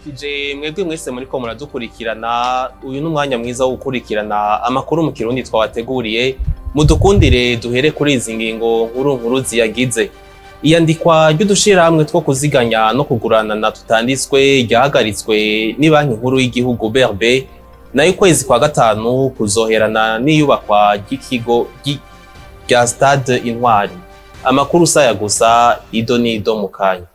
ndabaramukije mwebwe mwese muriko muradukurikirana. Uyu n'umwanya mwiza wo gukurikirana amakuru mu Kirundi twabateguriye. Mudukundire duhere kuri izi ngingo nkuru ziyagize. Iyandikwa ry'udushirahamwe two kuziganya no kuguranana tutanditswe ryahagaritswe ni banki nkuru y'igihugu BRB, nayo kwezi kwa gatanu kuzoherana n'iyubakwa ry'ikigo rya Stade Intwari. Amakuru saya gusa ido nido mu kanya.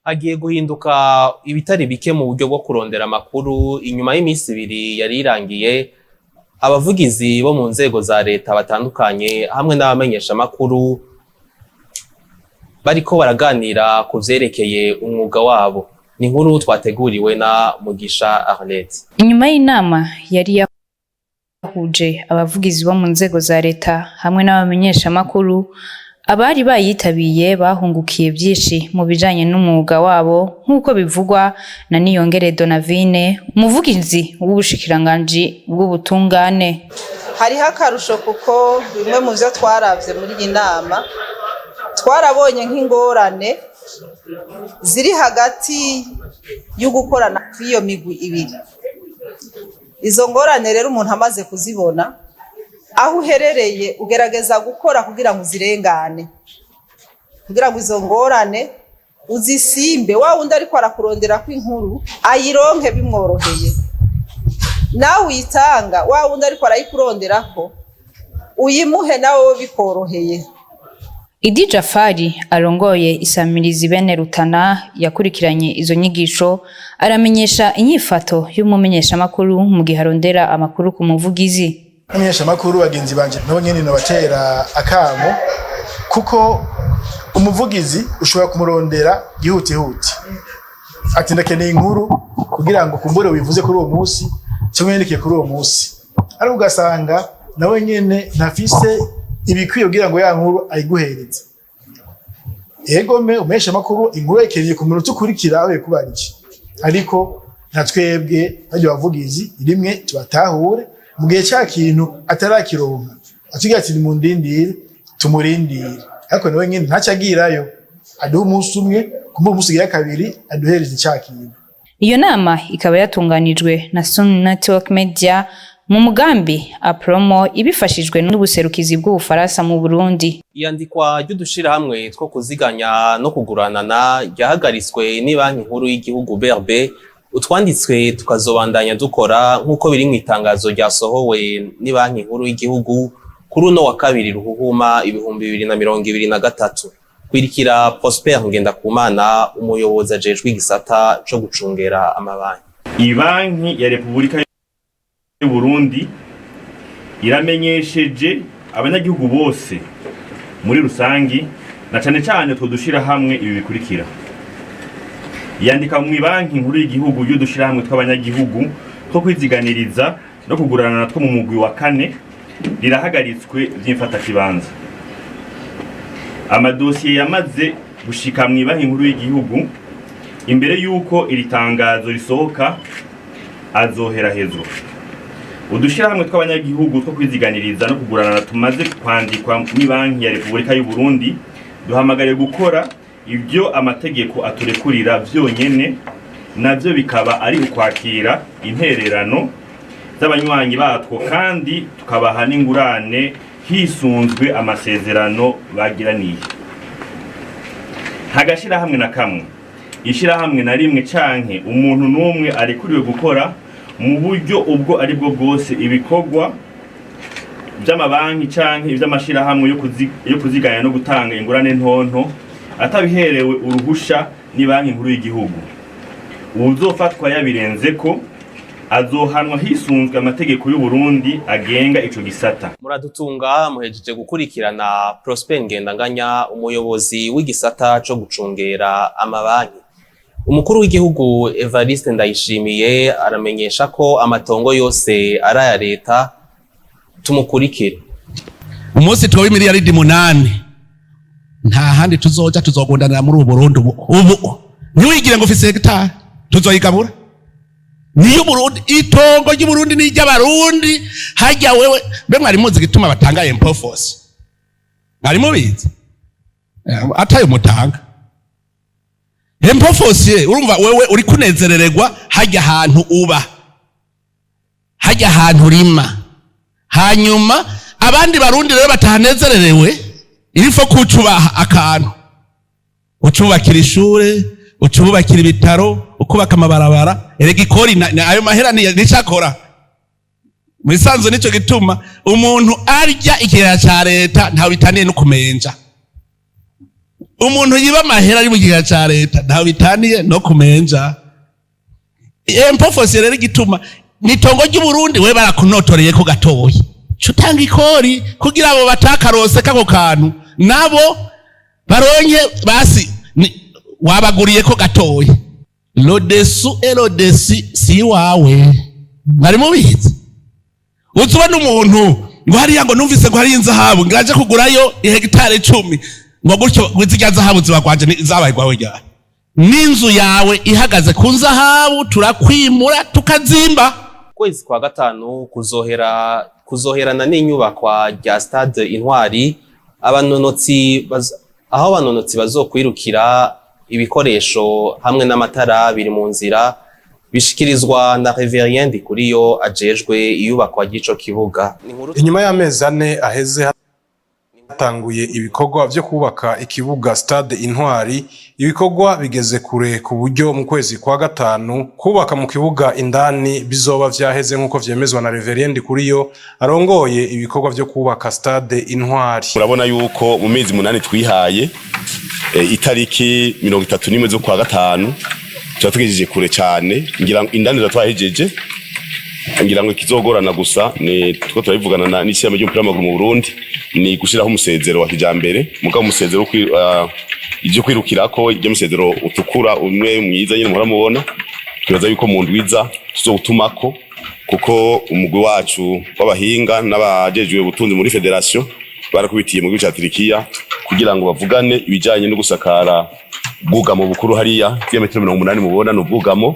Hagiye guhinduka ibitari bike mu buryo bwo kurondera amakuru. Inyuma y'iminsi ibiri yari irangiye, abavugizi bo mu nzego za leta batandukanye hamwe n'abamenyesha amakuru bariko baraganira ku vyerekeye umwuga wabo. Ni inkuru twateguriwe na Mugisha Arlette. Inyuma y'inama yari yahuje abavugizi bo mu nzego za leta hamwe n'abamenyesha amakuru, abari bayitabiye bahungukiye byinshi mu bijanye n'umwuga wabo nk'uko bivugwa na Niyongere Donavine, umuvugizi w'ubushikiranganji bw'ubutungane. Hariho akarusho kuko bimwe mu vyo twaravye muri iyi nama twarabonye nk'ingorane ziri hagati yo gukorana kw'iyo migwi ibiri. Izo ngorane rero umuntu amaze kuzibona, aho uherereye ugerageza gukora kugira ngo uzirengane, kugira ngo izo ngorane uzisimbe. Wa wundi ariko arakurondera kw'inkuru ayironke bimworoheye, nawe uyitanga wa wundi ariko arayikuronderako uyimuhe nawe bikoroheye. Idi Jafari arongoye isamirizi bene Rutana yakurikiranye izo nyigisho, aramenyesha inyifato y'umumenyesha amakuru mu gihe arondera amakuru ku muvugizi. Amenyesha amakuru bagenzi banje nabo nyene no batera akamo, kuko umuvugizi ushobora kumurondera gihutihuti ati ndakeneye inkuru kugira ngo kumbure wivuze kuri uwo munsi cyangwa yandike kuri uwo munsi, ari ugasanga nawe nyene ntafise ibikwiye kugira ngo ya nkuru ayiguhereze. Yego me umesha amakuru inkuru yekereye ku minota ukurikira aho kubariki, ariko nta twebwe bajye bavugizi rimwe tubatahure mu gihe cya kintu atarakironka atugira ati mu ndindire tumurindire, ariko nawe nyine ntacagirayo aduha umunsi umwe kumbe umunsi ya kabiri aduhereze cya kintu. Iyo nama ikaba yatunganijwe na Sun Network Media mu mugambi apromo ibifashijwe n'ubuserukizi bw'Ubufaransa mu Burundi. Iyandikwa ry'udushirahamwe two kuziganya no kuguranana ryahagaritswe ni banki nkuru y'igihugu BRB, utwanditswe tukazobandanya dukora nk'uko biri mu itangazo ryasohowe ni banki nkuru y'igihugu kuri uno wa kabiri Ruhuhuma 2023. Kwirikira Prosper Ngendakumana, umuyobozi ajejwe igisata co gucungera amabanki. Ibanki ya Repubulika y'u Burundi iramenyesheje abanyagihugu bose muri rusangi na cane cane tudushira hamwe ibi bikurikira. Yandika mu banki nkuru y'igihugu y'udushira hamwe tw'abanyagihugu two kwiziganiriza no kugurana natwo mu mugwi wa 4 rirahagaritswe vy'imfata kibanza. Amadosiye yamaze gushika mu banki nkuru y'igihugu imbere yuko iri tangazo risohoka azoherahezwa. Udushira hamwe tw'abanyagihugu two kwiziganiriza no kugurana tumaze kwandikwa mu banki ya Repubulika y'u Burundi duhamagariye gukora ibyo amategeko aturekurira vyonyene, navyo bikaba ari ukwakira intererano z'abanywanyi batwo kandi tukabaha n'ingurane hisunzwe amasezerano bagiraniye. Hagashira hamwe na kamwe ishira hamwe na rimwe canke umuntu numwe arekuriwe gukora mu buryo ubwo ari bwo bwose ibikorwa by'amabanki canke ivy'amashira hamwe yo kuziganya no gutanga ingurane ntonto atabiherewe uruhusha ni banki nkuru y'igihugu. Uzofatwa yabirenze ko azohanwa hisunzwe amategeko y'u Burundi agenga ico gisata. Muradutunga muhejeje gukurikirana Prosper Ngendanganya, umuyobozi w'igisata co gucungera amabanki. Umukuru w'igihugu Evariste Ndayishimiye aramenyesha ko amatongo yose araya leta. Tumukurikire. Umunsi twowe miliyaridi 8 nta handi tuzoja tuzogondanira muri Burundi ubu. Ntiwigire ngo ufise hegitari tuzoyigabura. niyo Burundi, itongo ry'Uburundi ni ry'abarundi. Hajya wewe be mwari muzi gituma batanga empofos, mwari mubizi atayo mutanga empofos. Urumva wewe uri kunezerererwa hajya ahantu uba, hajya ahantu urima, hanyuma abandi barundi rero batahanezererewe, irifo kucubaha akantu, ucubakira ishure, ucubakira ibitaro, ukubaka amabarabara. Erega ikori ayo mahera nicakora mwisanzu. Nico gituma umuntu arya ikigega ca leta ntawe bitaniye no kumenja. Umuntu yiba amahera ari mu kigega ca leta ntawe bitaniye no kumenja. Empofos rero igituma nitongo ry'Uburundi, we barakunotoreye ko gatoyi, cutanga ikori kugira abo batakarose kako kantu nabo baronke basi wabaguriye ko gatoyi. Lodesu elodesi si wawe, bari mubizi. Uzubona umuntu ngo hariya ngo numvise ngo hari inzahabu ngaje kugurayo ihegitare 10 ngo gutyo wizirya zahabu zibakwanje zabaye gwawe ryari. N'inzu yawe ihagaze ku nzahabu turakwimura tukazimba. Kwezi kwa gatanu kuzoherana n'inyubakwa rya stade Intwari, aho abanonotsi bazokwirukira ibikoresho hamwe n'amatara biri mu nzira, bishikirizwa na Reverien Ndikuriyo ajejwe iyubakwa ry'ico kibuga. Inyuma y'amezi 4 aheze hatanguye ibikorwa vyo kubaka ikibuga stade Intwari. Ibikorwa bigeze kure ku buryo mu kwezi kwa gatanu kubaka mu kibuga indani bizoba vyaheze nkuko vyemezwa na Reverien Ndikuriyo arongoye ibikorwa vyo kubaka stade Intwari. Urabona yuko mu mezi 8 twihaye itariki 31 zo kwa gatanu tugejeje kure cyane, ngira indani zatwahejeje, ngira ngo kizogorana gusa ni two turabivugana n'ishyamba ry'umupira w'amaguru mu Burundi, ni gushiraho umusezero wa kijambere, mugabo umusezero ivyo kwirukirako ibyo musezero utukura umwe mwiza nyine muhora mubona. Twibaza yuko mu ndwiza tuzotumako kuko umugwi wacu w'abahinga n'abajejwe ubutunzi muri federation barakubitiye mu gihugu ca Turikiya kugira ngo bavugane ibijanye no gusakara bwugamo bukuru hariya kilometero 80 mubona no bwugamo,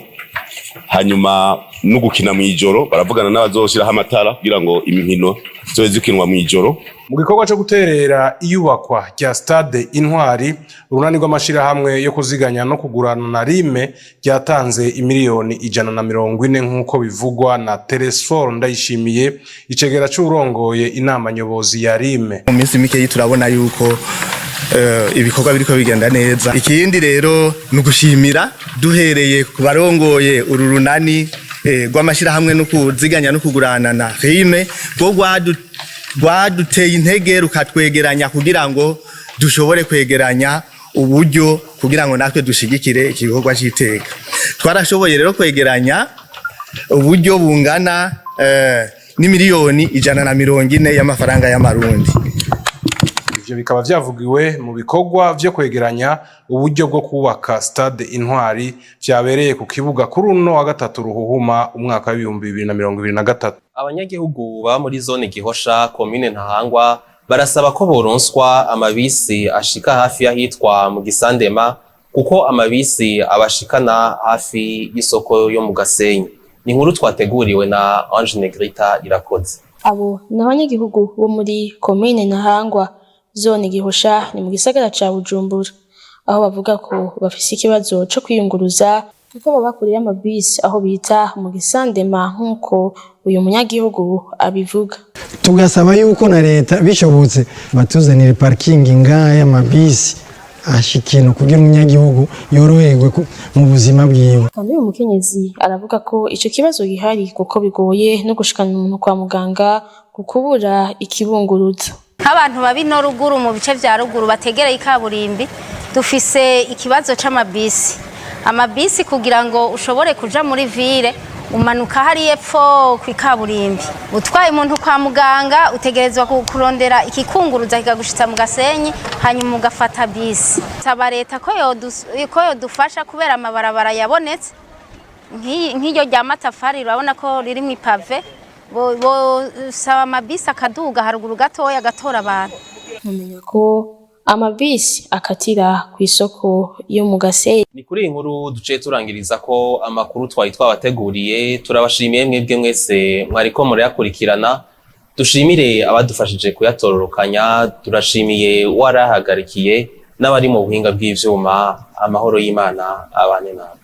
hanyuma no gukina mu ijoro baravugana n'abazoshiraho amatara kugira ngo iminkino zoze zikinwa mu ijoro. Mu gikorwa cyo guterera iyubakwa rya stade Intwari, urunani rw'amashira hamwe yo kuziganya no kugurana na Rime ryatanze imiliyoni 140 nkuko bivugwa na Teresfor Ndayishimiye, icegera c'urongoye inama nyobozi ya Rime. Mu minsi mike turabona yuko ibikorwa biriko bigenda neza. Ikindi rero nugushimira duhereye ku barongoye urunani rw'amashira hamwe no kuziganya no kugurana na Rime bwo rwaduteye intege rukatwegeranya kugira ngo dushobore kwegeranya uburyo kugira ngo natwe dushigikire igikorwa cy'iteka. Twarashoboye rero kwegeranya uburyo bungana n'imiliyoni 140 y'amafaranga y'amarundi. Ivyo bikaba vyavugiwe mu bikorwa vyo kwegeranya uburyo bwo kubaka stade Intwari vyabereye ku kibuga kuri uno wa gatatu Ruhuhuma umwaka wa 2023. Abanyagihugu ba muri zone Gihosha commune Ntahangwa barasaba ko boronswa amabisi ashika hafi y'ahitwa mu Gisandema kuko amabisi abashikana hafi y'isoko yo mu Gasenyi. Ni inkuru twateguriwe na Ange Negrita Irakoze. Abo n'abanyagihugu bo muri commune Ntahangwa zone Gihosha ni mu gisagara ca Bujumbura, aho bavuga ko bafise ikibazo cyo kwiyunguruza kuko baba bakuriye amabisi aho bita mu Gisandema nkuko uyu munyagihugu abivuga. Tugasaba yuko na leta bishobotse batuzanire parking ngaya amabisi ashikino kugira umunyagihugu yoroherwe mu buzima bwiwe. Kandi uyu mukenyezi aravuga ko ico kibazo gihari kuko bigoye no gushikana umuntu kwa muganga kukubura ikibunguruza. Abantu babi no ruguru mu bice vya ruguru bategereye ikaburimbi dufise ikibazo c'amabisi. Amabisi kugira ngo ushobore kuja muri ville umanuka hari epfo kwikaburimbi. Utwaye umuntu kwa muganga utegerezwa kurondera ikikunguruza kikagushitsa mu Gasenyi hanyuma ugafata bisi. Saba leta ko yodufasha kubera amabarabara yabonetse nk'iryo rya matafari urabona ko riri mu pave. Bo saba amabisi akaduga haruguru gatoya gatora abantu. Mumenya ko amabisi akatira ku isoko yo mu Gasenyi. Ni kuri iyi nkuru duciye turangiriza ko amakuru twari twabateguriye. Turabashimiye mwebwe mwese mwariko murayakurikirana. Dushimire abadufashije kuyatororokanya. Turashimiye warahagarikiye n'abari mu buhinga bw'ivyuma. Amahoro y'Imana abane nawe.